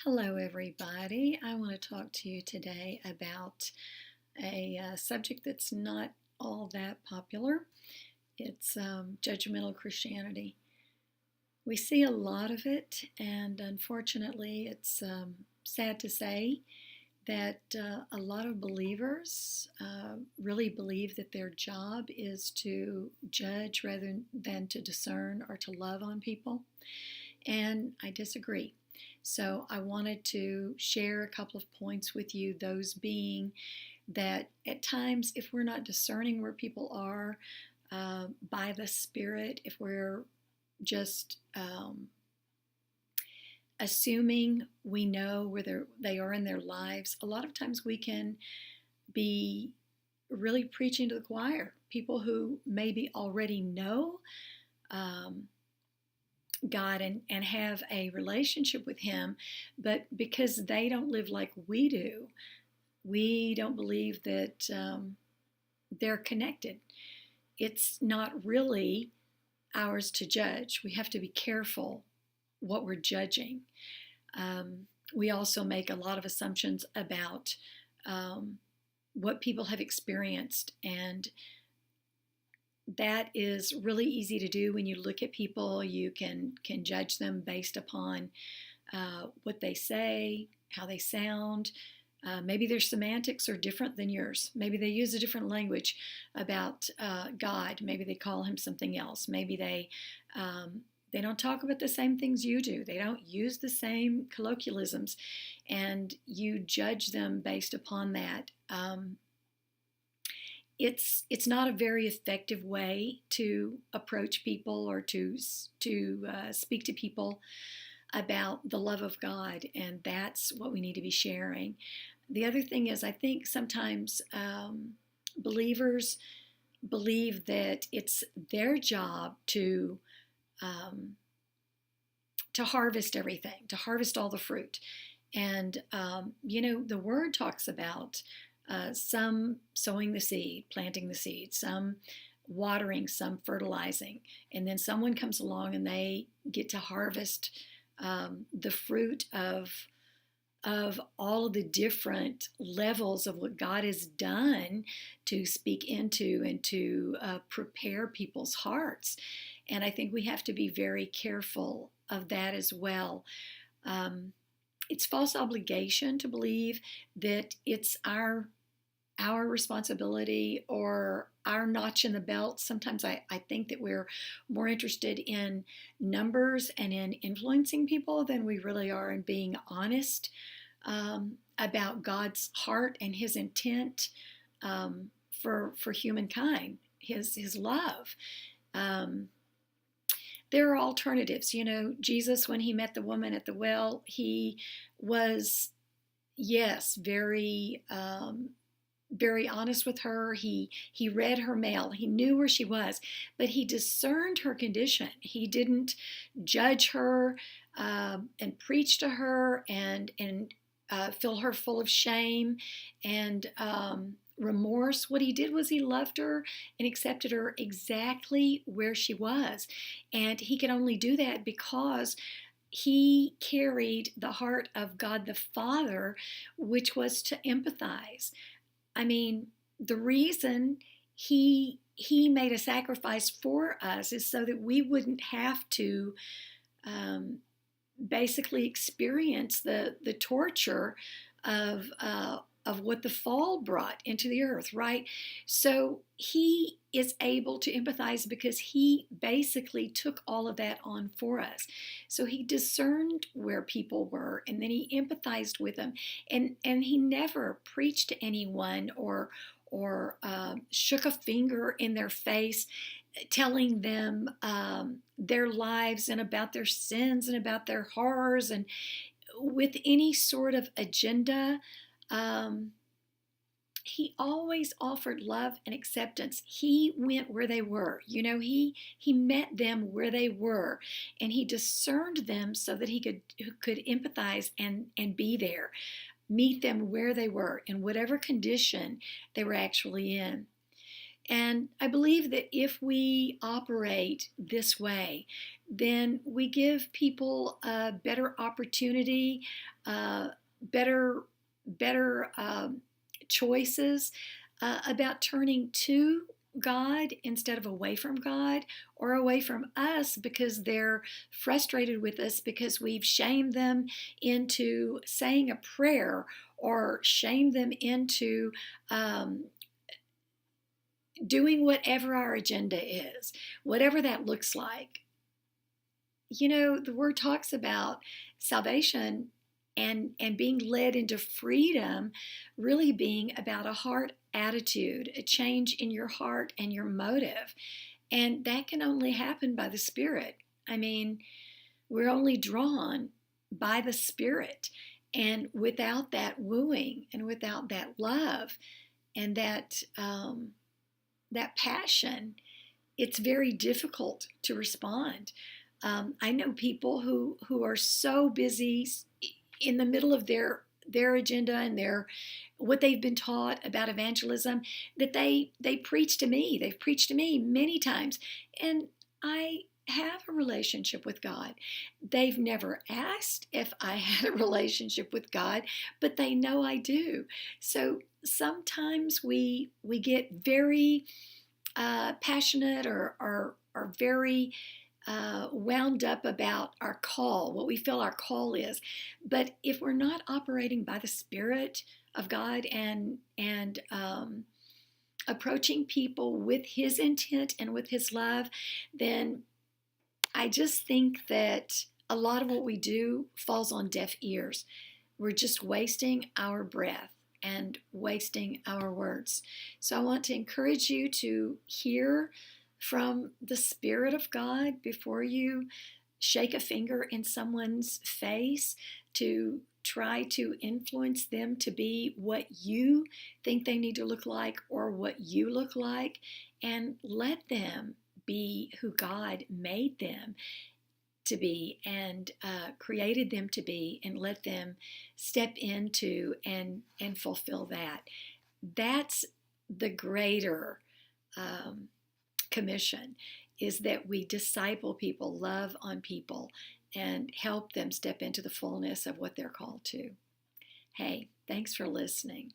Hello, everybody. I want to talk to you today about a subject that's not all that popular. It's judgmental Christianity. We see a lot of it, and unfortunately, it's sad to say that a lot of believers really believe that their job is to judge rather than to discern or to love on people. And I disagree. So I wanted to share a couple of points with you, those being that at times, if we're not discerning where people are by the Spirit, if we're just assuming we know where they are in their lives, a lot of times we can be really preaching to the choir. People who maybe already know um, God and have a relationship with Him, but because they don't live like we do, we don't believe that they're connected. It's not really ours to judge. We have to be careful what we're judging. We also make a lot of assumptions about what people have experienced, and that is really easy to do when you look at people. You can judge them based upon what they say, how they sound. Maybe their semantics are different than yours. Maybe they use a different language about God. Maybe they call Him something else. Maybe they don't talk about the same things you do. They don't use the same colloquialisms, and you judge them based upon that. It's not a very effective way to approach people or to speak to people about the love of God, and that's what we need to be sharing. The other thing is, I think sometimes believers believe that it's their job um, to harvest everything, to harvest all the fruit. And the Word talks about some sowing the seed, planting the seed, some watering, some fertilizing, and then someone comes along and they get to harvest the fruit of all of the different levels of what God has done to speak into and to prepare people's hearts. And I think we have to be very careful of that as well. It's false obligation to believe that it's our responsibility or our notch in the belt. Sometimes I think that we're more interested in numbers and in influencing people than we really are in being honest about God's heart and His intent for humankind, His love. There are alternatives. Jesus, when He met the woman at the well, He was, yes, very honest with her. He read her mail. He knew where she was, but He discerned her condition. He didn't judge her and preach to her and fill her full of shame and remorse. What He did was He loved her and accepted her exactly where she was. And He could only do that because He carried the heart of God the Father, which was to empathize. I mean, the reason He made a sacrifice for us is so that we wouldn't have to basically experience the torture of what the fall brought into the earth, right? So He is able to empathize because He basically took all of that on for us. So He discerned where people were, and then He empathized with them, and He never preached to anyone or shook a finger in their face telling them their lives and about their sins and about their horrors and with any sort of agenda. He always offered love and acceptance. He went where they were. He met them where they were, and He discerned them so that He could empathize and be there, meet them where they were in whatever condition they were actually in. And I believe that if we operate this way, then we give people a better opportunity, uh, better, better choices about turning to God instead of away from God or away from us because they're frustrated with us because we've shamed them into saying a prayer or shamed them into um, doing whatever our agenda is, whatever that looks like. You know, the word talks about salvation and being led into freedom really being about a heart attitude, a change in your heart and your motive. And that can only happen by the Spirit. I mean, we're only drawn by the Spirit. And without that wooing and without that love and that passion, it's very difficult to respond. I know people who are so busy in the middle of their agenda and their what they've been taught about evangelism that they preach to me. They've preached to me many times, and I have a relationship with God. They've never asked if I had a relationship with God, but they know I do. So sometimes we get very passionate or very wound up about our call, what we feel our call is. But if we're not operating by the Spirit of God and approaching people with His intent and with His love, then I just think that a lot of what we do falls on deaf ears. We're just wasting our breath and wasting our words. So I want to encourage you to hear from the Spirit of God before you shake a finger in someone's face to try to influence them to be what you think they need to look like or what you look like, and let them be who God made them to be and created them to be, and let them step into and fulfill that. That's the greater commission, is that we disciple people, love on people, and help them step into the fullness of what they're called to. Hey, thanks for listening.